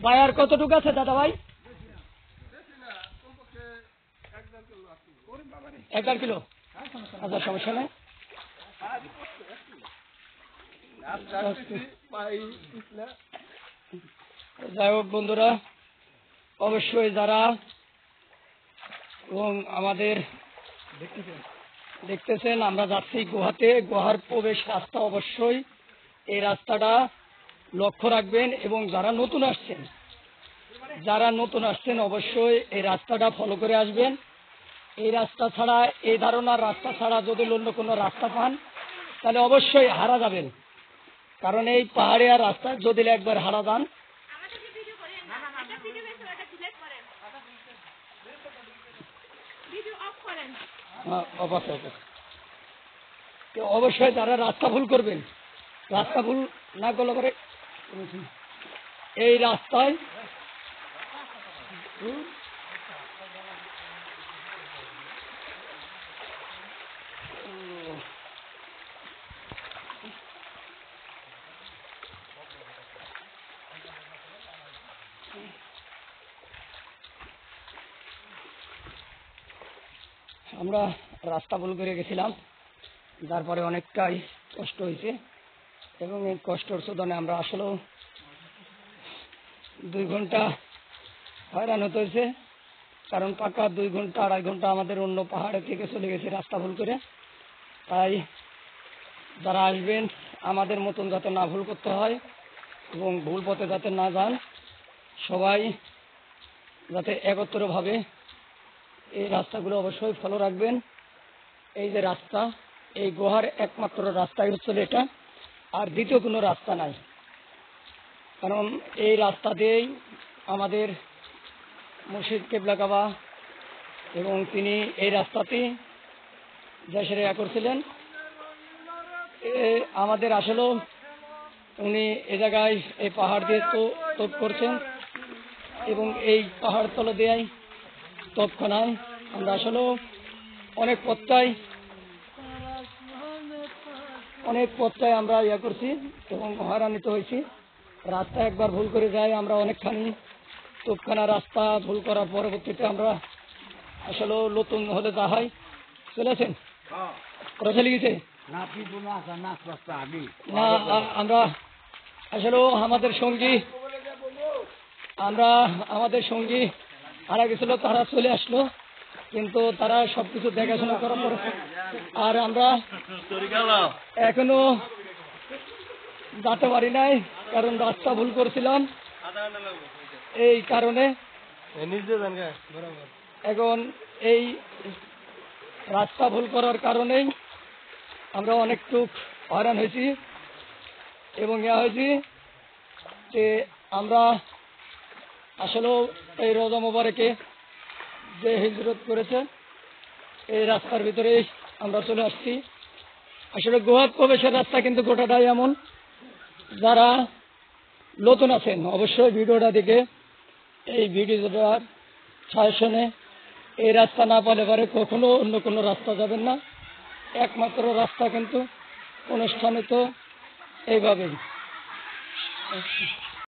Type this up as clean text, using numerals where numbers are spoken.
ভাই আর কতটুকু আছে দাদা ভাই? 1.5 কিলো। আচ্ছা, সমস্যা নেই। যাই হোক বন্ধুরা, অবশ্যই যারা এবং আমাদের দেখতেছেন, আমরা যাচ্ছি গুহাতে। গুহার প্রবেশ রাস্তা অবশ্যই এই রাস্তাটা লক্ষ্য রাখবেন, এবং যারা নতুন আসছেন অবশ্যই এই রাস্তাটা ফলো করে আসবেন। এই রাস্তা ছাড়া, এই ধারণার রাস্তা ছাড়া যদি অন্য কোনো রাস্তা পান তাহলে অবশ্যই হারা যাবেন, কারণ এই পাহাড়িয়া রাস্তা যদি একবার হারা যান। অবশ্যই যারা রাস্তা ভুল করবেন, রাস্তা ভুল না করলে পরে এই রাস্তায় আমরা রাস্তা ভুল করে গেছিলাম, তারপরে অনেকটাই কষ্ট হয়েছে, এবং এই কষ্টর শোধনে আমরা আসলেও 2 ঘন্টা হয়রান হতে হয়েছে, কারণ পাকা 2 ঘন্টা 2.5 ঘন্টা আমাদের অন্য পাহাড়ে থেকে চলে গেছে রাস্তা ভুল করে। তাই যারা আসবেন আমাদের মতন যাতে না ভুল করতে হয় এবং ভুল পথে যাতে না যান, সবাই যাতে একত্রভাবে এই রাস্তাগুলো অবশ্যই ফলো রাখবেন। এই যে রাস্তা, এই গুহার একমাত্র রাস্তাই হচ্ছে এটা, আর দ্বিতীয় কোনো রাস্তা নাই, কারণ এই রাস্তা দিয়েই আমাদের মুর্শিদ কেবলা কাবা, এবং তিনি এই রাস্তাতেই দেশের করছিলেন। আমাদের আসলেও উনি এ জায়গায় এই পাহাড় দিয়ে তোপ করছেন, এবং এই পাহাড় তলে দেয় তৎক্ষণাৎ আমরা আসলেও অনেক পথটায় আমরা করছি এবং হয়রানিত হয়েছি। রাস্তা একবার ভুল করে যাই আমরা অনেকখানি, তোপখানা রাস্তা ভুল করার পরবর্তীতে আমরা আসলেও নতুন হলে যা হয়। চলেছেন চলে গেছে না, আমরা আসলেও আমাদের সঙ্গী হারা গেছিল, তারা চলে আসলো, কিন্তু তারা সবকিছু দেখাশোনা করার পরে আর আমরা এখনো যেতে পারি নাই, কারণ রাস্তা ভুল করছিলাম। এই কারণে এখন এই রাস্তা ভুল করার কারণেই আমরা অনেকটু হয়রান হয়েছি, এবং হয়েছি যে আমরা আসলেও এই রোজা মোবারকে যে হিজরত করেছে এই রাস্তার ভিতরেই আমরা চলে আসছি। আসলে গুহা প্রবেশের রাস্তা কিন্তু গোটাটাই এমন, যারা নতুন আছেন অবশ্যই ভিডিওটা দেখে এই ভিডিওটার সাজেশনে এই রাস্তা না পেলে পারে কখনো অন্য কোনো রাস্তা যাবেন না, একমাত্র রাস্তা কিন্তু অনুষ্ঠানে তো এইভাবেই।